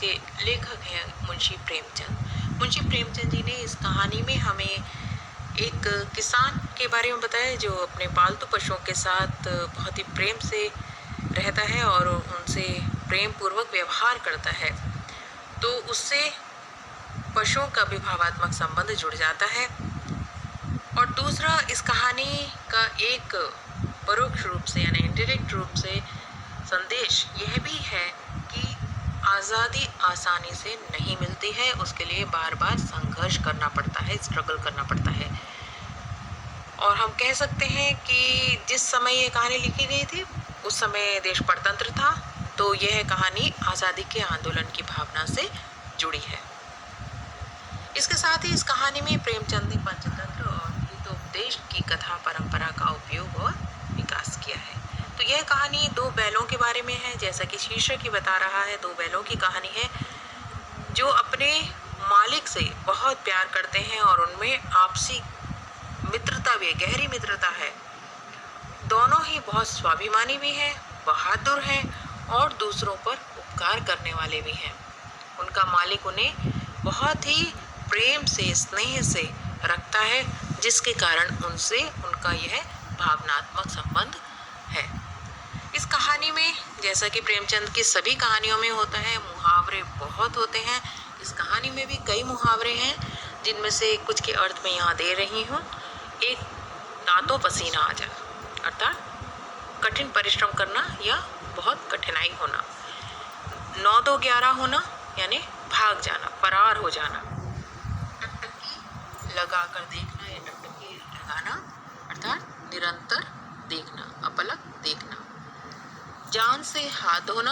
इसके लेखक हैं मुंशी प्रेमचंद। मुंशी प्रेमचंद जी ने इस कहानी में हमें एक किसान के बारे में बताया जो अपने पालतू पशुओं के साथ बहुत ही प्रेम से रहता है और उनसे प्रेम पूर्वक व्यवहार करता है, तो उससे पशुओं का भी भावात्मक संबंध जुड़ जाता है। और दूसरा, इस कहानी का एक परोक्ष रूप से यानी इंडायरेक्ट रूप से संदेश यह भी है कि आज़ादी आसानी से नहीं मिलती है, उसके लिए बार बार संघर्ष करना पड़ता है, स्ट्रगल करना पड़ता है। और हम कह सकते हैं कि जिस समय ये कहानी लिखी गई थी उस समय देश परतंत्र था, तो यह कहानी आज़ादी के आंदोलन की भावना से जुड़ी है। इसके साथ ही इस कहानी में प्रेमचंद ने पंचतंत्र और हितोपदेश की कथा परंपरा का उपयोग और विकास किया है। तो यह कहानी दो बैलों के बारे में है, जैसा कि शीर्षक ही बता रहा है। दो बैलों की कहानी है जो अपने मालिक से बहुत प्यार करते हैं और उनमें आपसी मित्रता भी, गहरी मित्रता है। दोनों ही बहुत स्वाभिमानी भी हैं, बहादुर हैं और दूसरों पर उपकार करने वाले भी हैं। उनका मालिक उन्हें बहुत ही प्रेम से, स्नेह से रखता है, जिसके कारण उनसे उनका यह भावनात्मक संबंध है। इस कहानी में, जैसा कि प्रेमचंद की सभी कहानियों में होता है, मुहावरे बहुत होते हैं। इस कहानी में भी कई मुहावरे हैं, जिनमें से कुछ के अर्थ मैं यहाँ दे रही हूँ। एक, दांतों पसीना आ जा, अर्थात कठिन परिश्रम करना या बहुत कठिनाई होना। 9-2-11 होना यानी भाग जाना, फरार हो जाना। टकटकी लगा कर देखना या टकटकी लगाना अर्थात निरंतर देखना, अपलक देखना। जान से हाथ धोना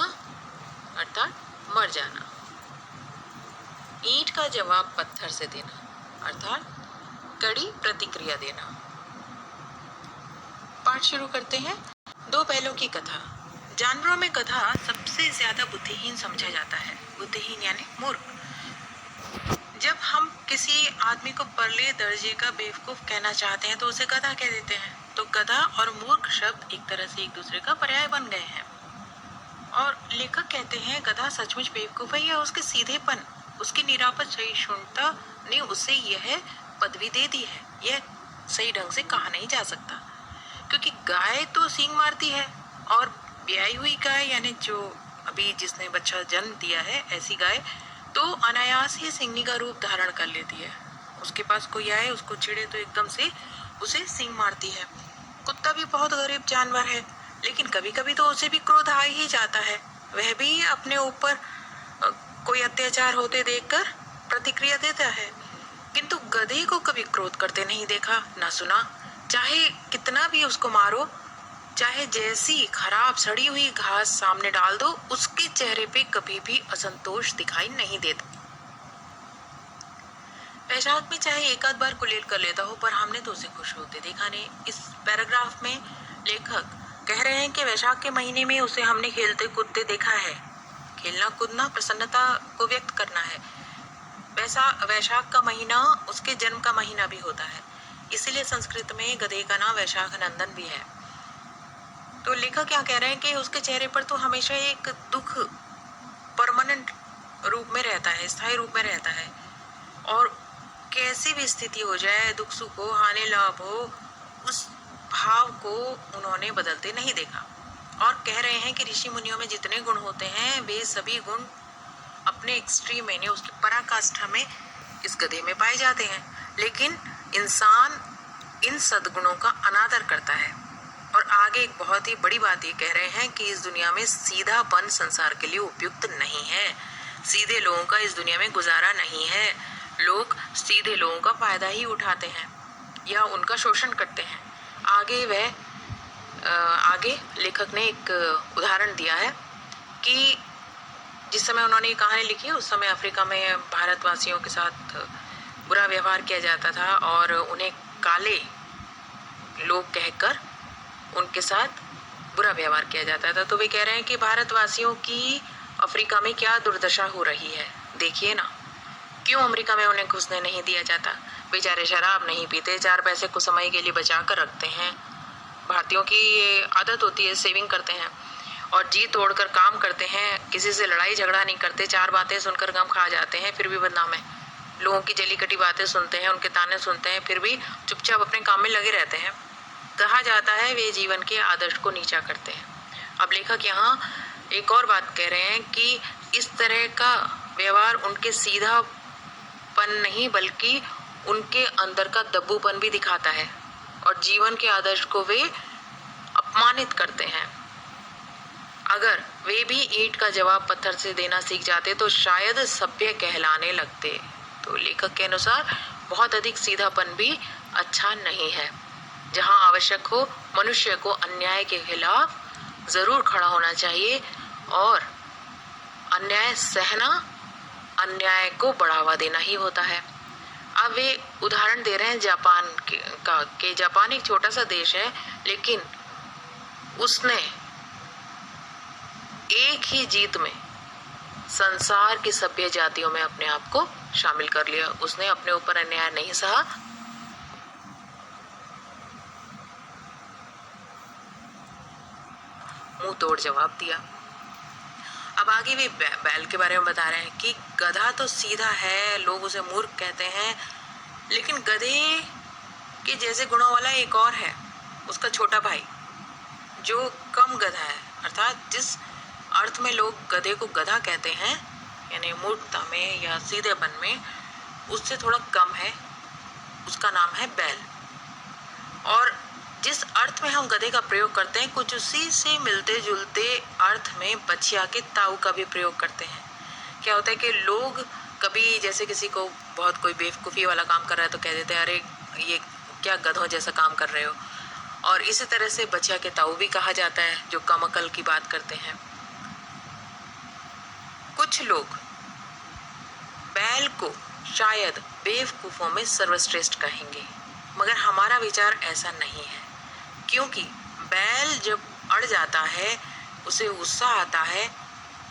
अर्थात मर जाना। ईंट का जवाब पत्थर से देना अर्थात कड़ी प्रतिक्रिया देना। पाठ शुरू करते हैं। दो बैलों की कथा। जानवरों में गधा सबसे ज्यादा बुद्धिहीन समझा जाता है। बुद्धिहीन यानी मूर्ख। जब हम किसी आदमी को परले दर्जे का बेवकूफ कहना चाहते हैं तो उसे गधा कह देते हैं। तो गधा और मूर्ख शब्द एक तरह से एक दूसरे का पर्याय बन गए हैं। और लेखक कहते हैं गधा सचमुच बेवकूफ है या उसके सीधेपन, उसकी निरापद सहिष्णुता ने उसे यह पदवी दे दी है। यह सही ढंग से कहा नहीं जा सकता, क्योंकि गाय तो सींग मारती है और ब्याई हुई गाय यानी जो अभी जिसने बच्चा जन्म दिया है, ऐसी गाय तो अनायास ही सिंगनी का रूप धारण कर लेती है। उसके पास कोई आए, उसको चिढ़े तो एकदम से उसे सींग मारती है। कुत्ता भी बहुत गरीब जानवर है, लेकिन कभी कभी तो उसे भी क्रोध आ ही जाता है। वह भी अपने ऊपर कोई अत्याचार होते देखकर प्रतिक्रिया देता है, किंतु गधे को कभी क्रोध करते नहीं देखा, ना सुना। चाहे कितना भी उसको मारो, चाहे जैसी खराब सड़ी हुई घास सामने डाल दो, उसके चेहरे पे कभी भी असंतोष दिखाई नहीं देता। वैशाख में चाहे एक आध बार कुलेल कर लेता हो, पर हमने तो उसे खुश होते देखा नहीं। इस पैराग्राफ में लेखक कह रहे हैं कि वैशाख के महीने में उसे हमने खेलते कूदते देखा है। खेलना कूदना प्रसन्नता को व्यक्त करना है। वैशाख का महीना उसके जन्म का महीना भी होता है, इसीलिए संस्कृत में गधे का नाम वैशाख नंदन भी है। तो लेखक क्या कह रहे हैं कि उसके चेहरे पर तो हमेशा एक दुख परमानेंट रूप में रहता है, स्थायी रूप में रहता है। और कैसी भी स्थिति हो जाए, दुख सुख हो, हानि लाभ हो, उस भाव को उन्होंने बदलते नहीं देखा। और कह रहे हैं कि ऋषि मुनियों में जितने गुण होते हैं, वे सभी गुण अपने एक्सट्रीम में, उसकी पराकाष्ठा में इस गधे में पाए जाते हैं। लेकिन इंसान इन सद्गुणों का अनादर करता है। और आगे एक बहुत ही बड़ी बात ये कह रहे हैं कि इस दुनिया में सीधापन संसार के लिए उपयुक्त नहीं है। सीधे लोगों का इस दुनिया में गुजारा नहीं है। लोग सीधे लोगों का फायदा ही उठाते हैं या उनका शोषण करते हैं। आगे लेखक ने एक उदाहरण दिया है कि जिस समय उन्होंने ये कहानी लिखी, उस समय अफ्रीका में भारतवासियों के साथ बुरा व्यवहार किया जाता था और उन्हें काले लोग कहकर उनके साथ बुरा व्यवहार किया जाता था। तो वे कह रहे हैं कि भारतवासियों की अफ्रीका में क्या दुर्दशा हो रही है, देखिए ना, क्यों अमेरिका में उन्हें घुसने नहीं दिया जाता। बेचारे शराब नहीं पीते, 4 पैसे कुछ समय के लिए बचा कर रखते हैं। भारतीयों की ये आदत होती है, सेविंग करते हैं। और जी तोड़कर काम करते हैं, किसी से लड़ाई झगड़ा नहीं करते, 4 बातें सुनकर गम खा जाते हैं, फिर भी बदनाम है। लोगों की जली कटी बातें सुनते हैं, उनके ताने सुनते हैं, फिर भी चुपचाप अपने काम में लगे रहते हैं। कहा जाता है वे जीवन के आदर्श को नीचा करते हैं। अब लेखक यहाँ एक और बात कह रहे हैं कि इस तरह का व्यवहार उनके सीधापन नहीं बल्कि उनके अंदर का दब्बूपन भी दिखाता है और जीवन के आदर्श को वे अपमानित करते हैं। अगर वे भी ईंट का जवाब पत्थर से देना सीख जाते तो शायद सभ्य कहलाने लगते। तो लेखक के अनुसार बहुत अधिक सीधापन भी अच्छा नहीं है। जहां आवश्यक हो मनुष्य को अन्याय के खिलाफ जरूर खड़ा होना चाहिए और अन्याय सहना अन्याय को बढ़ावा देना ही होता है। अब वे उदाहरण दे रहे हैं जापान के जापान एक छोटा सा देश है, लेकिन उसने एक ही जीत में संसार की सभ्य जातियों में अपने आप को शामिल कर लिया। उसने अपने ऊपर अन्याय नहीं सहा, मुंह तोड़ जवाब दिया। अब आगे भी बैल के बारे में बता रहे हैं कि गधा तो सीधा है, लोग उसे मूर्ख कहते हैं, लेकिन गधे के जैसे गुणों वाला एक और है, उसका छोटा भाई, जो कम गधा है। अर्थात जिस अर्थ में लोग गधे को गधा कहते हैं, यानी मूर्खता में या सीधेपन में, उससे थोड़ा कम है, उसका नाम है बैल। और जिस अर्थ में हम गधे का प्रयोग करते हैं, कुछ उसी से मिलते जुलते अर्थ में बछिया के ताऊ का भी प्रयोग करते हैं। क्या होता है कि लोग कभी जैसे किसी को बहुत कोई बेवकूफ़ी वाला काम कर रहा है तो कह देते हैं अरे ये क्या गधों जैसा काम कर रहे हो। और इसी तरह से बछिया के ताऊ भी कहा जाता है जो कम अकल की बात करते हैं। कुछ लोग बैल को शायद बेवकूफ़ों में सर्वश्रेष्ठ कहेंगे, मगर हमारा विचार ऐसा नहीं है, क्योंकि बैल जब अड़ जाता है, उसे गुस्सा आता है,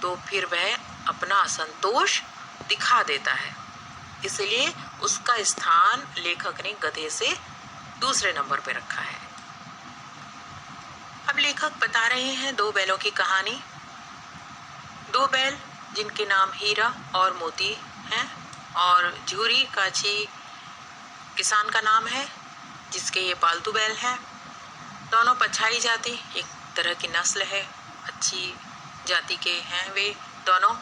तो फिर वह अपना असंतोष दिखा देता है। इसलिए उसका स्थान लेखक ने गधे से दूसरे नंबर पे रखा है। अब लेखक बता रहे हैं 2 बैलों की कहानी। 2 बैल जिनके नाम हीरा और मोती हैं, और झूरी काची किसान का नाम है जिसके ये पालतू बैल हैं। दोनों पछाई जाति, एक तरह की नस्ल है, अच्छी जाति के हैं वे दोनों।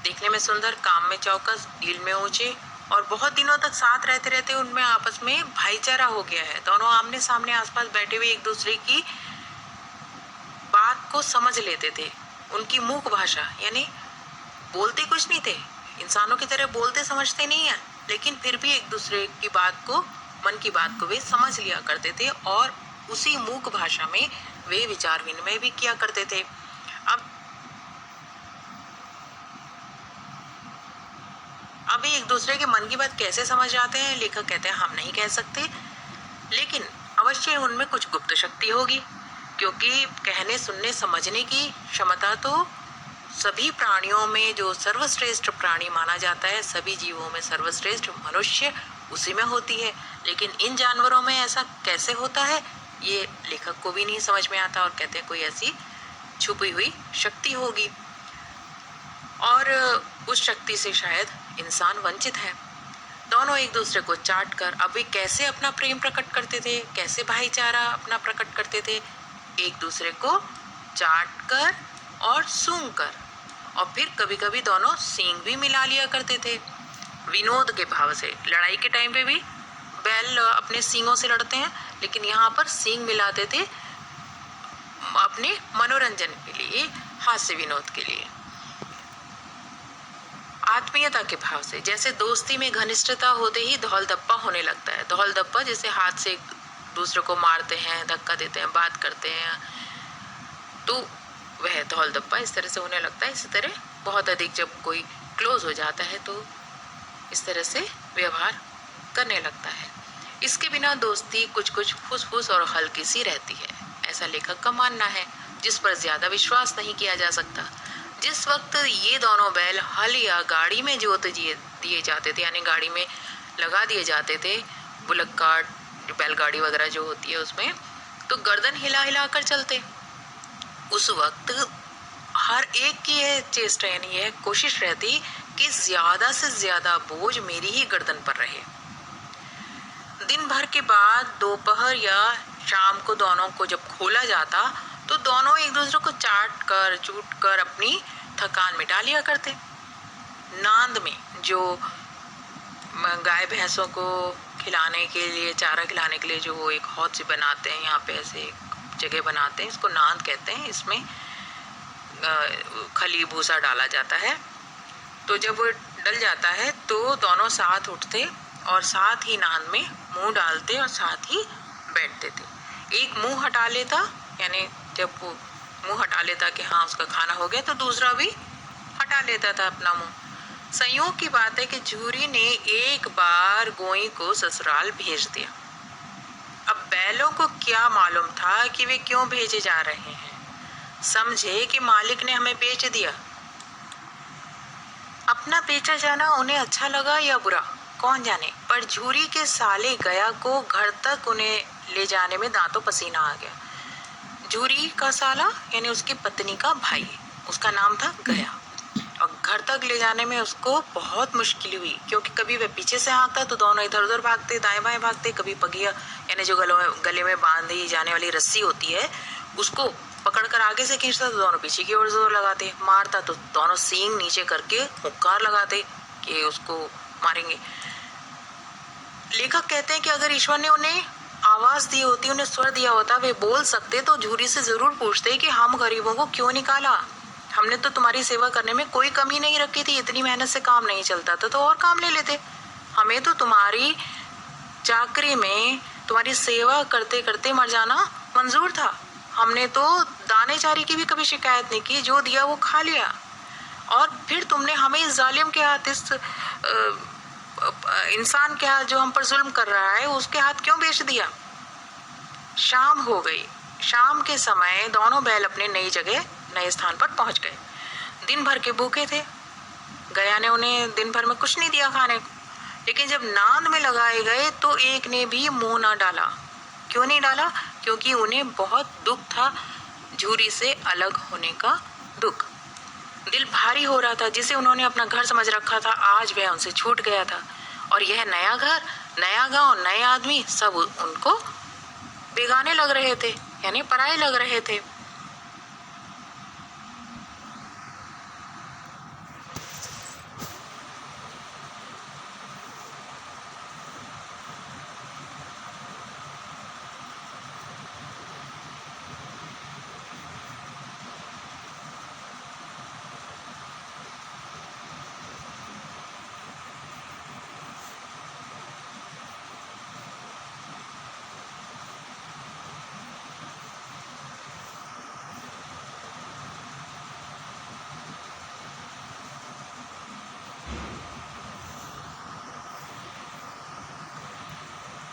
देखने में सुंदर, काम में चौकस, डील में ऊंचे, और बहुत दिनों तक साथ रहते रहते उनमें आपस में भाईचारा हो गया है। दोनों आमने सामने आसपास बैठे हुए एक दूसरे की बात को समझ लेते थे। उनकी मूक भाषा, यानी बोलते कुछ नहीं थे, इंसानों की तरह बोलते समझते नहीं है, लेकिन फिर भी एक दूसरे की बात को, मन की बात को वे समझ लिया करते थे और उसी मूक भाषा में वे विचार विनिमय भी किया करते थे। अब वे एक दूसरे के मन की बात कैसे समझ जाते हैं, लेखक कहते हैं हम नहीं कह सकते, लेकिन अवश्य उनमें कुछ गुप्त शक्ति होगी, क्योंकि कहने सुनने समझने की क्षमता तो सभी प्राणियों में जो सर्वश्रेष्ठ प्राणी माना जाता है, सभी जीवों में सर्वश्रेष्ठ मनुष्य उसी में होती है। लेकिन इन जानवरों में ऐसा कैसे होता है, ये लेखक को भी नहीं समझ में आता, और कहते हैं कोई ऐसी छुपी हुई शक्ति होगी, और उस शक्ति से शायद इंसान वंचित है। दोनों एक दूसरे को चाट कर अब वे कैसे अपना प्रेम प्रकट करते थे, कैसे भाईचारा अपना प्रकट करते थे, एक दूसरे को चाट कर और सूंघ कर, और फिर कभी कभी दोनों सींग भी मिला लिया करते थे विनोद के भाव से। लड़ाई के टाइम पे भी बैल अपने सींगों से लड़ते हैं, लेकिन यहाँ पर सींग मिलाते थे अपने मनोरंजन के लिए, हास्य विनोद के लिए, आत्मीयता के भाव से। जैसे दोस्ती में घनिष्ठता होते ही धौल धप्पा होने लगता है। धौल धप्पा जैसे हाथ से एक दूसरे को मारते हैं, धक्का देते हैं, बात करते हैं, तो वह धौल धप्पा इस तरह से होने लगता है। इसी तरह बहुत अधिक जब कोई क्लोज हो जाता है तो इस तरह से व्यवहार करने लगता है। इसके बिना दोस्ती कुछ कुछ फुसफुस और हल्की सी रहती है, ऐसा लेखक का मानना है, जिस पर ज्यादा विश्वास नहीं किया जा सकता। जिस वक्त ये दोनों बैल हल या गाड़ी में जोत दिए जाते थे, यानी गाड़ी में लगा दिए जाते थे, बुलक कार्ट, बैलगाड़ी वगैरह जो होती है उसमें, तो गर्दन हिला हिला कर चलते। उस वक्त हर एक की यह चेष्टा यानी यह कोशिश रहती कि ज़्यादा से ज़्यादा बोझ मेरी ही गर्दन पर रहे। दिन भर के बाद दोपहर या शाम को दोनों को जब खोला जाता तो दोनों एक दूसरे को चाट कर चूट कर अपनी थकान मिटा लिया करते। नांद में जो गाय भैंसों को खिलाने के लिए, चारा खिलाने के लिए जो एक हौद सी बनाते हैं, यहाँ पे ऐसे जगह बनाते हैं, इसको नांद कहते हैं। इसमें खली भूसा डाला जाता है। तो जब वो डल जाता है तो दोनों साथ उठते और साथ ही नांद में मुंह डालते और साथ ही बैठते थे। एक मुंह हटा लेता, यानी जब वो मुंह हटा लेता कि हाँ उसका खाना हो गया, तो दूसरा भी हटा लेता था अपना मुंह। संयोग की बात है कि झूरी ने एक बार गोई को ससुराल भेज दिया। अब बैलों को क्या मालूम था कि वे क्यों भेजे जा रहे हैं। समझे कि मालिक ने हमें बेच दिया। अपना बेचा जाना उन्हें अच्छा लगा या बुरा, कौन जाने, पर झूरी के साले गया को घर तक उन्हें ले जाने में दांतों पसीना आ गया। झूरी का साला यानी उसकी पत्नी का भाई, उसका नाम था गया, और घर तक ले जाने में उसको बहुत मुश्किल हुई, क्योंकि कभी वह पीछे से हाँकता तो दोनों इधर उधर भागते, दाएं बाएं भागते। कभी पगिया यानी जो गले में बांधी जाने वाली रस्सी होती है उसको पकड़कर आगे से खींचता तो दोनों पीछे की ओर जोर लगाते। मारता तो दोनों सींग नीचे करके हुक्कार लगाते कि उसको मारेंगे। लेखक कहते हैं कि अगर ईश्वर ने उन्हें आवाज दी होती, उन्हें स्वर दिया होता, वे बोल सकते तो झूरी से जरूर पूछते कि हम गरीबों को क्यों निकाला। हमने तो तुम्हारी सेवा करने में कोई कमी नहीं रखी थी, इतनी मेहनत से काम नहीं चलता था तो और काम ले लेते। हमें तो तुम्हारी चाकरी में तुम्हारी सेवा करते करते मर जाना मंजूर था। हमने तो दाने चारी की भी कभी शिकायत नहीं की, जो दिया वो खा लिया। और फिर तुमने हमें इस जालिम के हाथ, इस इंसान के हाथ जो हम पर जुल्म कर रहा है, उसके हाथ क्यों बेच दिया। शाम हो गई। शाम के समय दोनों बैल अपने नई जगह, नए स्थान पर पहुंच गए। दिन भर के भूखे थे। गया ने उन्हें दिन भर में कुछ नहीं दिया खाने को, लेकिन जब नांद में लगाए गए तो एक ने भी मुंह ना डाला। क्यों नहीं डाला? क्योंकि उन्हें बहुत दुख था, झूरी से अलग होने का दुख। दिल भारी हो रहा था। जिसे उन्होंने अपना घर समझ रखा था, आज वह उनसे छूट गया था। और यह नया घर, नया गांव, नए आदमी, सब उनको बेगाने लग रहे थे, यानी पराये लग रहे थे।